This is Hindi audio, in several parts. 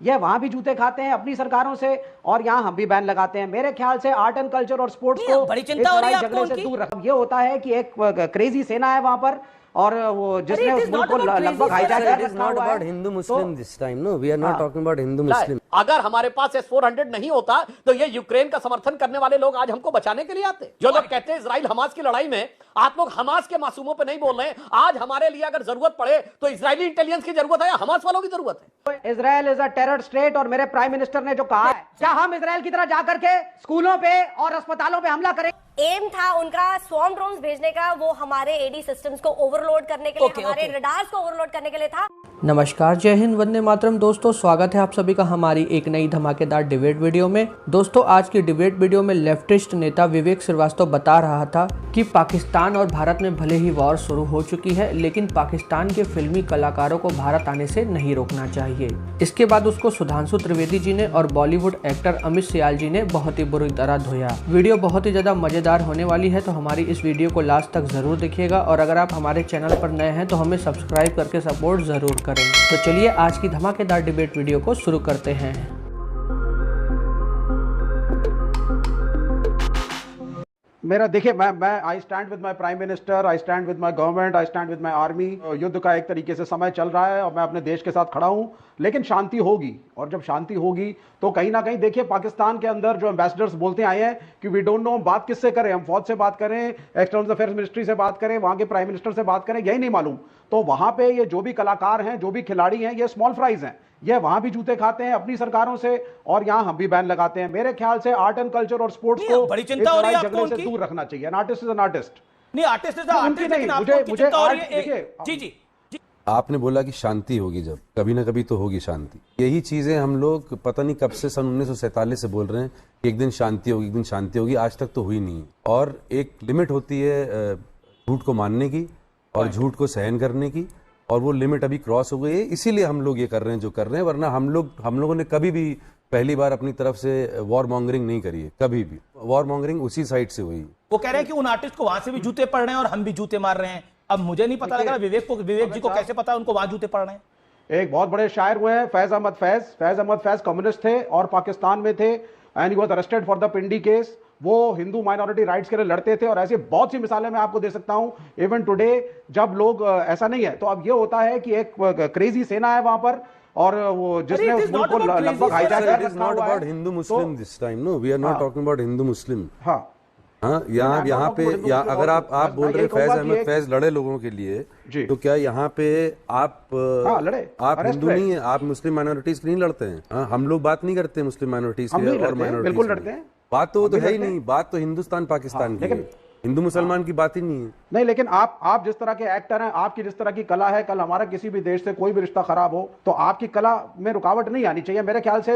ये वहां भी जूते खाते हैं अपनी सरकारों से, और यहाँ हम भी बैन लगाते हैं। मेरे ख्याल से आर्ट एंड कल्चर और स्पोर्ट्स को बड़ी इस चिंता हो रही लड़ाई है आपको झगड़े से उनकी? दूर रख। ये होता है कि एक क्रेजी सेना है वहां पर, और वो जिसने उस मुल्क को लगभग हाईजैक कर रखा हुआ है। Hindu Muslim this time. No, we are not talking about Hindu Muslim. अगर हमारे पास S-400 नहीं होता तो ये यूक्रेन का समर्थन करने वाले लोग आज हमको बचाने के लिए आते। जो लोग कहते हैं इजराइल हमास की लड़ाई में, आप लोग हमास के मासूमों पे नहीं बोल रहे हैं। आज हमारे लिए अगर जरूरत पड़े तो इजरायली इंटेलिजेंस की जरूरत है या हमास वालों की जरूरत है? Israel is a terror state, और मेरे प्राइम मिनिस्टर ने जो कहा है, क्या हम इजराइल की तरह जाकर के स्कूलों पे और अस्पतालों पे हमला करें? एम था उनका स्वॉर्म ड्रोन्स भेजने का, वो हमारे एडी सिस्टम्स को ओवरलोड करने के लिए, हमारे रडार्स को ओवरलोड करने के लिए था। नमस्कार, जय हिंद, वंदे मातरम। दोस्तों, स्वागत है आप सभी का हमारी एक नई धमाकेदार डिबेट वीडियो में। दोस्तों, आज की डिबेट वीडियो में लेफ्टिस्ट नेता विवेक श्रीवास्तव बता रहा था कि पाकिस्तान और भारत में भले ही वॉर शुरू हो चुकी है, लेकिन पाकिस्तान के फिल्मी कलाकारों को भारत आने से नहीं रोकना चाहिए। इसके बाद उसको सुधांशु त्रिवेदी जी ने और बॉलीवुड एक्टर अमित सियाल जी ने बहुत ही बुरी तरह धोया। वीडियो बहुत ही ज्यादा मजेदार होने वाली है, तो हमारी इस वीडियो को लास्ट तक जरूर देखिएगा, और अगर आप हमारे चैनल पर नए हैं तो हमें सब्सक्राइब करके सपोर्ट जरूर करें। तो चलिए आज की धमाकेदार डिबेट वीडियो को शुरू करते हैं। मेरा देखिए, मैं I stand with my prime minister, I stand with my government, I stand with my army. युद्ध का एक तरीके से समय चल रहा है और मैं अपने देश के साथ खड़ा हूं, लेकिन शांति होगी। और जब शांति होगी तो कहीं ना कहीं देखिए, पाकिस्तान के अंदर जो एम्बेसडर्स बोलते आए हैं कि वी डोंट नो हम बात किससे करें, हम फौज से बात करें, एक्सटर्नल अफेयर्स मिनिस्ट्री से बात करें, वहां के प्राइम मिनिस्टर से बात करें, यही नहीं मालूम। तो वहां पे ये जो भी कलाकार हैं, जो भी खिलाड़ी हैं, ये स्मॉल फ्राइज हैं। ये वहां भी जूते खाते हैं अपनी सरकारों से, और यहाँ हम भी बैन लगाते हैं। मेरे ख्याल से आर्ट एंड कल्चर और स्पोर्ट्स को बड़ी चिंता हो रही है आपको से दूर रखना चाहिए। An artist is an artist. नहीं, आर्टिस्ट इज आर्टिस्ट, लेकिन आपको मुझे चिंता हो रही है। जी जी, आपने बोला कि शांति होगी, जब कभी ना कभी तो होगी शांति। यही चीजें हम लोग पता नहीं कब से, सन 1947 से बोल रहे हैं कि एक दिन शांति होगी, एक दिन शांति होगी। आज तक तो हुई नहीं। और एक लिमिट होती है झूठ को मानने की और झूठ को सहन करने की, और वो लिमिट अभी क्रॉस हो गई है। इसीलिए हम लोग ये कर रहे हैं जो कर रहे हैं, वरना हम लोगों ने कभी भी पहली बार अपनी तरफ से वॉर मॉन्गरिंग नहीं करी है। कभी भी वॉर मॉन्गरिंग उसी साइड से हुई। वो कह रहे हैं कि उन आर्टिस्ट को वहां से भी जूते पड़ रहे हैं और हम भी जूते मार रहे हैं। अब मुझे नहीं पता लग रहा विवेक जी को कैसे पता उनको वहां जूते पड़ रहे हैं। एक बहुत बड़े शायर हुए हैं फैज अहमद फैज कम्युनिस्ट थे और पाकिस्तान में थे, and he was arrested for the Pindi case. वो हिंदू माइनॉरिटी राइट्स के लिए लड़ते थे, और ऐसी बहुत सी मिसालें मैं आपको दे सकता हूं। इवन टुडे जब लोग ऐसा नहीं है, तो अब ये होता है कि एक क्रेजी सेना है वहां पर, और वो जिसने उस मुल्क को लगभग हाईजैक कर रखा हुआ है। Hindu Muslim this time. No, we are not talking about Hindu Muslim. हाँ, यहाँ पे अगर आप बोल रहे फैज अहमद फैज लड़े लोगों के लिए, तो क्या यहाँ पे आप हिंदू नहीं है, आप मुस्लिम माइनॉरिटीज के नहीं लड़ते हैं? हम लोग बात नहीं करते मुस्लिम माइनॉरिटीज के और माइनॉरिटीज। बिल्कुल लड़ते हैं। बात तो है ही नहीं। बात तो हिंदुस्तान पाकिस्तान की है, हिंदू मुसलमान की बात ही नहीं है। नहीं, लेकिन आप जिस तरह के एक्टर हैं, आपकी जिस तरह की कला है, कल हमारा किसी भी देश से कोई भी रिश्ता खराब हो तो आपकी कला में रुकावट नहीं आनी चाहिए। मेरे ख्याल से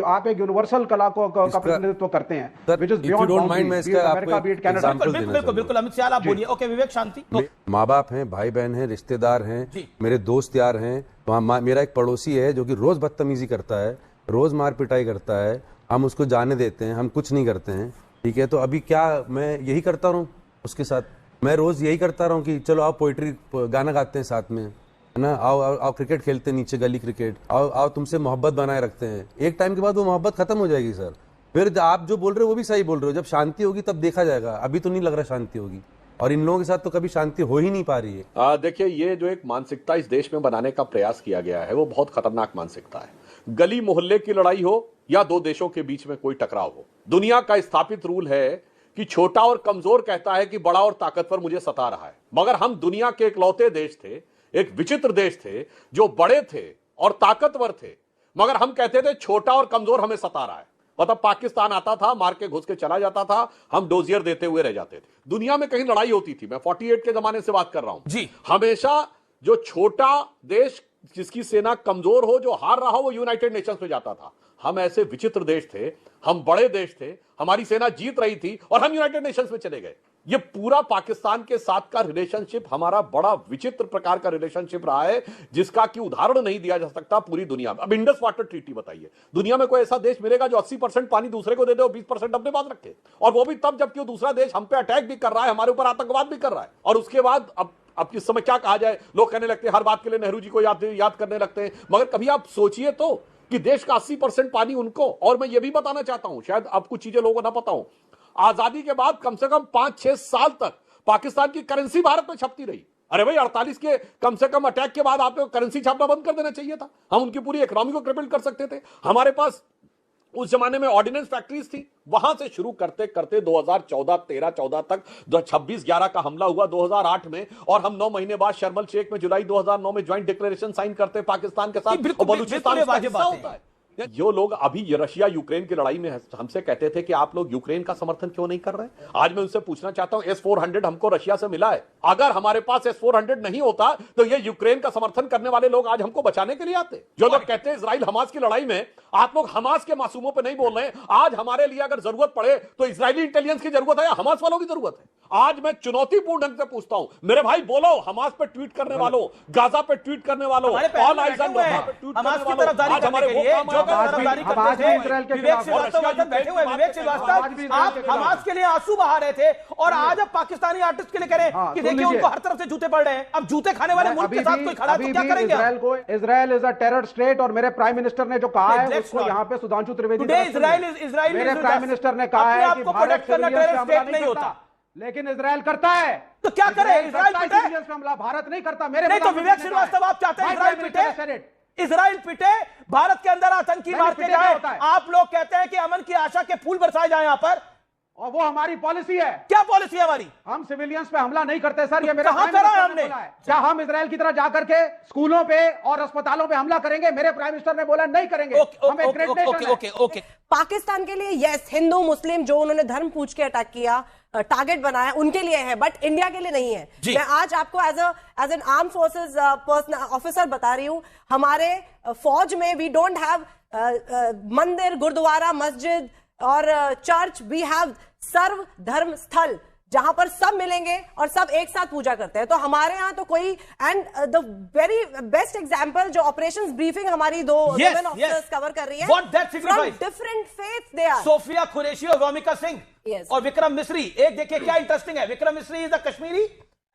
आप एक यूनिवर्सल कला का प्रतिनिधित्व करते हैं, which is beyond America, beat Canada. बिल्कुल अमित सियाल, आप बोलिए। ओके विवेक, शांति। माँ बाप हैं, भाई बहन हैं, रिश्तेदार हैं, मेरे दोस्त यार हैं। मेरा एक पड़ोसी है जो कि रोज बदतमीजी करता है, रोज मार पिटाई करता है। हम उसको जाने देते हैं, हम कुछ नहीं करते हैं। ठीक है, तो अभी क्या मैं यही करता रहूं उसके साथ? मैं रोज यही करता रहूं कि चलो आओ पोइट्री गाना गाते हैं साथ में, है ना, आओ क्रिकेट खेलते हैं नीचे, गली क्रिकेट, आओ तुमसे मोहब्बत बनाए रखते हैं। एक टाइम के बाद वो मोहब्बत खत्म हो जाएगी सर। फिर आप जो बोल रहे हो वो भी सही बोल रहे हो, जब शांति होगी तब देखा जाएगा। अभी तो नहीं लग रहा शांति होगी, और इन लोगों के साथ तो कभी शांति हो ही नहीं पा रही है। देखिए, ये जो एक मानसिकता इस देश में बनाने का प्रयास किया गया है वो बहुत खतरनाक मानसिकता है। गली मोहल्ले की लड़ाई हो या दो देशों के बीच में कोई टकराव हो, दुनिया का स्थापित रूल है कि छोटा और कमजोर कहता है कि बड़ा और ताकतवर मुझे सता रहा है। मगर हम दुनिया के इकलौते देश थे, एक विचित्र देश थे, जो बड़े थे और ताकतवर थे, मगर हम कहते थे छोटा और कमजोर हमें सता रहा है। मतलब पाकिस्तान आता था, मार के घुस के चला जाता था, हम डोजियर देते हुए रह जाते थे। दुनिया में कहीं लड़ाई होती थी, मैं 48 के जमाने से बात कर रहा हूं जी, हमेशा जो छोटा देश जिसकी सेना कमजोर हो, जो हार रहा हो, वो यूनाइटेड नेशंस में जाता था। हम ऐसे विचित्र देश थे, हम बड़े देश थे, हमारी सेना जीत रही थी और हम यूनाइटेड नेशंस में चले गए। ये पूरा पाकिस्तान के साथ का रिलेशनशिप हमारा बड़ा विचित्र प्रकार का रिलेशनशिप रहा है, जिसका कि उदाहरण नहीं दिया जा सकता पूरी दुनिया में। अब इंडस वाटर ट्रीटी बताइए, दुनिया में कोई ऐसा देश मिलेगा जो 80% पानी दूसरे को दे दे और 20% अपने पास रखे, और वो भी तब जबकि वो दूसरा देश हम पे अटैक भी कर रहा है, हमारे ऊपर आतंकवाद भी कर रहा है। और उसके बाद अब इस समय क्या कहा जाए, लोग कहने लगते हैं हर बात के लिए नेहरू जी को याद करने लगते हैं, मगर कभी आप सोचिए तो कि देश का 80% पानी उनको। और मैं ये भी बताना चाहता हूं, शायद अब कुछ चीजें लोगों को ना पता हो, आजादी के बाद कम से कम 5-6 साल तक पाकिस्तान की करेंसी भारत में छपती रही। अरे भाई 48 के कम से कम अटैक के बाद आपको करेंसी छापना बंद कर देना चाहिए था, हम उनकी पूरी इकोनॉमी को क्रिपल कर सकते थे। हमारे पास उस जमाने में ऑर्डिनेंस फैक्ट्रीज थी, वहां से शुरू करते करते 2014 तक 26/11 का हमला हुआ 2008 में, और हम 9 महीने बाद शर्म शेख में जुलाई 2009 में ज्वाइंट डिक्लेरेशन साइन करते पाकिस्तान के साथ, और बलूचिस्तान उसका हिस्सा होता है। जो लोग अभी रशिया यूक्रेन की लड़ाई में हमसे कहते थे कि आप लोग यूक्रेन का समर्थन क्यों नहीं कर रहे, आज मैं उनसे पूछना चाहता हूं, S-400 हमको रशिया से मिला है, अगर हमारे पास S-400 नहीं होता तो ये यूक्रेन का समर्थन करने वाले लोग आज हमको बचाने के लिए आते। जो लोग कहते हैं इजराइल हमास की लड़ाई में, आप लोग हमास के मासूमों पर नहीं बोल रहे हैं। आज हमारे लिए अगर जरूरत पड़े तो इजरायली इंटेलिजेंस की जरूरत है या हमास वालों की जरूरत है? आज मैं चुनौतीपूर्ण ढंग से पूछता हूं, मेरे भाई बोलो, हमास पे ट्वीट करने वालों, गाजा पे ट्वीट करने वालों, ऑल आइज ऑन गाजा पे ट्वीट करने वालों, आज हमारे वो काम बैठे हुए विवेक श्रीवास्तव, आप हमास के लिए आंसू बहा रहे थे और आज आप पाकिस्तानी आर्टिस्ट के लिए कह रहे हैं कि देखिए उनको हर तरफ से जूते पड़ रहे हैं। अब जूते खाने वाले मुल्क के साथ कोई खड़ा है तो क्या करेंगे? Israel is a terror state, और मेरे प्राइम मिनिस्टर ने जो कहा है उसको यहाँ पे सुधांशु त्रिवेदी, मेरे प्राइम मिनिस्टर ने कहा है कि भारत सिविलियंस पे हमला नहीं होता, लेकिन इजराइल करता है। तो क्या करे? इजराइल पे हमला भारत नहीं करता। मेरे नहीं तो विवेक श्रीवास्तव आप चाहते हैं इजराइल पिटे, इजराइल पिटे, भारत के अंदर आतंकी मारते जाए, आप लोग कहते हैं कि अमन की आशा के फूल बरसाए जाएं यहां पर, और वो हमारी पॉलिसी है। क्या पॉलिसी है हमारी? हम सिविलियंस पे हमला नहीं करते सर, ये मेरा कहां करा है हमने? क्या हम इजराइल की तरह जाकर के स्कूलों पे और अस्पतालों पे हमला करेंगे? मेरे प्राइम मिनिस्टर ने बोला नहीं करेंगे। हम एक ग्रेट नेशन हैं। पाकिस्तान के लिए यस, हिंदू मुस्लिम जो उन्होंने धर्म पूछ के अटैक किया, टारगेट बनाया, उनके लिए है, बट इंडिया के लिए नहीं है। मैं आज आपको as an arm forces person officer बता रही हूं, हमारे फौज में वी डोंट हैव मंदिर, गुरुद्वारा, मस्जिद और चर्च, वी हैव सर्व धर्म स्थल जहां पर सब मिलेंगे और सब एक साथ पूजा करते हैं। तो हमारे यहाँ तो कोई, and the very best example जो ऑपरेशंस ब्रीफिंग हमारी दो वुमेन ऑफिसर्स कवर कर रही है, from different faiths they are, Sofiya Qureshi और वामिका सिंह और विक्रम मिस्री। एक देखिए क्या इंटरेस्टिंग है, Vikram Misri is the Kashmiri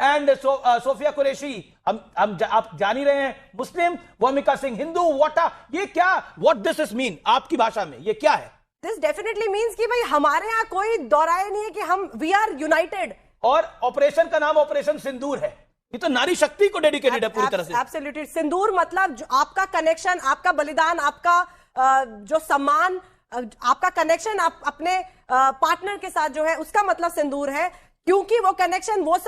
and Sofiya Qureshi, आप जान ही रहे हैं, मुस्लिम, वामिका सिंह हिंदू। ये क्या, व्हाट दिस इज मीन आपकी भाषा में, ये क्या है? दिस डेफिनेटली मीन्स कि भाई हमारे यहाँ कोई दौराए नहीं है कि हम वी आर यूनाइटेड। और ऑपरेशन का नाम ऑपरेशन सिंदूर है, ये तो नारी शक्ति को डेडिकेटेड है पूरी तरह से। एब्सोल्युटली, सिंदूर मतलब जो आपका कनेक्शन, आपका बलिदान, आपका जो सम्मान, आपका कनेक्शन आप अपने पार्टनर के साथ जो है, उसका मतलब सिंदूर है। क्योंकि वो कनेक्शन वो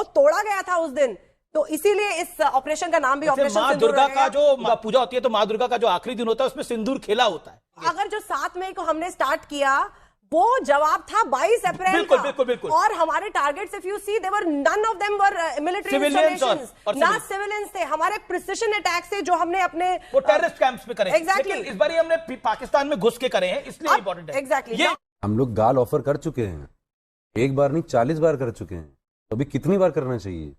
तोड़ा गया था उस दिन, तो इसीलिए इस ऑपरेशन का नाम भी ऑपरेशन मां दुर्गा का जो पूजा होती है, तो मां दुर्गा का जो आखिरी दिन होता है उसमें सिंदूर खेला होता है। अगर जो 7 मई को हमने स्टार्ट किया वो जवाब था 22 अप्रैल बिल्कुल, का। बिल्कुल, बिल्कुल। और हमारे targets if you see there none of them were military installations, ना सिविलियंस थे, हमारे प्रिसिशन अटैक्स थे जो हमने अपने वो टेररिस्ट कैंप्स पे करे। एग्जैक्टली, इस बार हमने पाकिस्तान में घुस के करे हैं, इसलिए इंपॉर्टेंट है। एग्जैक्टली, हम लोग गाल ऑफर कर चुके हैं, एक बार नहीं 40 बार कर चुके हैं, तो अभी कितनी बार करना चाहिए?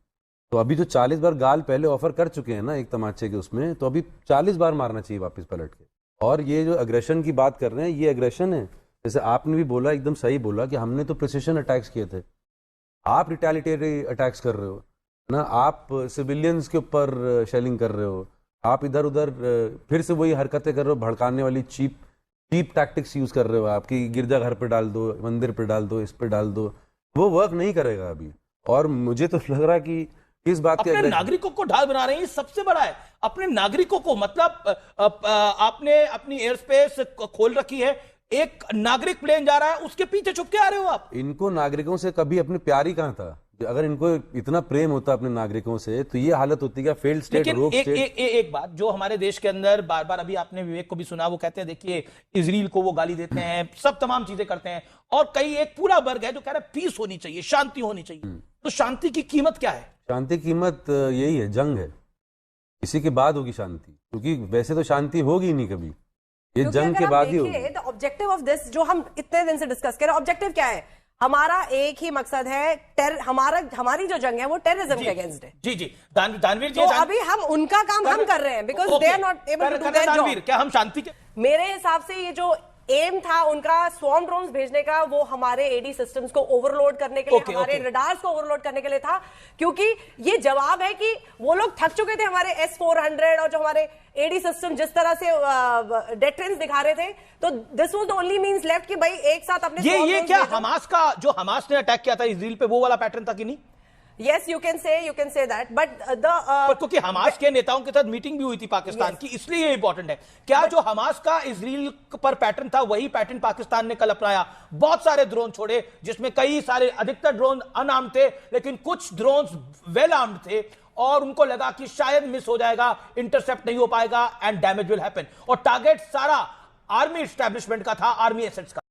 तो अभी जो 40 बार गाल पहले ऑफर कर चुके हैं ना एक तमाचे के उसमें, तो अभी 40 बार मारना चाहिए वापस पलट के। और ये जो अग्रेशन की बात कर रहे हैं, ये अग्रेशन है। जैसे आपने भी बोला, एकदम सही बोला कि हमने तो प्रिसिशन अटैक्स किए थे, आप रिटेलिटरी अटैक्स कर रहे हो ना, आप सिविलियंस के ऊपर शेलिंग कर रहे हो, आप इधर उधर फिर से वही हरकतें कर रहे हो, भड़काने वाली चीप टैक्टिक्स यूज कर रहे हो, आपकी गिरजा घर पे डाल दो, मंदिर पे डाल दो, इस पे डाल दो, वो वर्क नहीं करेगा अभी। और मुझे तो लग रहा है कि इस बात के अपने नागरिकों को ढाल बना रहे हैं, ये सबसे बड़ा है। अपने नागरिकों को, मतलब आपने अपनी एयर स्पेस खोल रखी है, एक नागरिक प्लेन जा रहा है, उसके पीछे छुप के आ रहे हो आप। इनको नागरिकों से कभी अपनी प्यार ही कहां था? अगर इनको इतना प्रेम होता अपने नागरिकों से तो ये हालत होती क्या? फेल्ड स्टेट, रोग स्टेट। एक बात जो हमारे देश के अंदर बार बार, अभी आपने विवेक को भी सुना, वो कहते हैं देखिए इजराइल को वो गाली देते हैं, सब तमाम चीजें करते हैं, और कई एक पूरा वर्ग है जो कह रहा है पीस होनी चाहिए, शांति होनी चाहिए। तो शांति की कीमत क्या है? शांति की कीमत यही है, जंग है। इसी के बाद होगी शांति, क्योंकि वैसे तो शांति होगी नहीं कभी, ये जंग के बाद ही होगी। द ऑब्जेक्टिव ऑफ दिस जो हम इतने दिन से डिस्कस कर रहे हैं, ऑब्जेक्टिव क्या है? हमारा एक ही मकसद है, हमारी जो जंग है वो टेररिज्म के अगेंस्ट है। जी जी, दानवीर जी, तो अभी हम उनका काम हम कर रहे हैं, because they are not able to do their job. क्या हम शांति के? मेरे हिसाब से ये जो एम था उनका स्वॉर्म ड्रोन्स भेजने का, वो हमारे एडी सिस्टम्स को ओवरलोड करने के लिए, हमारे रडार्स को ओवरलोड करने के लिए था, क्योंकि ये जवाब है कि वो लोग थक चुके थे हमारे S-400 और जो हमारे एडी सिस्टम जिस तरह से डेटरेंस दिखा रहे थे। तो this was the only means left कि भाई एक साथ अपने ये क्या हमास का, जो हमास ने अटैक किया था इजराइल पे, वो वाला पैटर्न था कि नहीं? Yes, you can say that, but क्योंकि हमास के नेताओं के साथ मीटिंग भी हुई थी पाकिस्तान की, इसलिए ये इंपॉर्टेंट है। क्या जो हमास का इजराइल पर पैटर्न था वही पैटर्न पाकिस्तान ने कल अपनाया? बहुत सारे ड्रोन छोड़े, जिसमें कई सारे, अधिकतर ड्रोन अनआर्म्ड थे, लेकिन कुछ ड्रोन वेल आर्म्ड थे और उनको लगा कि शायद मिस हो जाएगा, इंटरसेप्ट नहीं हो पाएगा एंड डैमेज विल हैपन। और टारगेट सारा आर्मी एस्टैब्लिशमेंट का था, आर्मी एसेट्स का।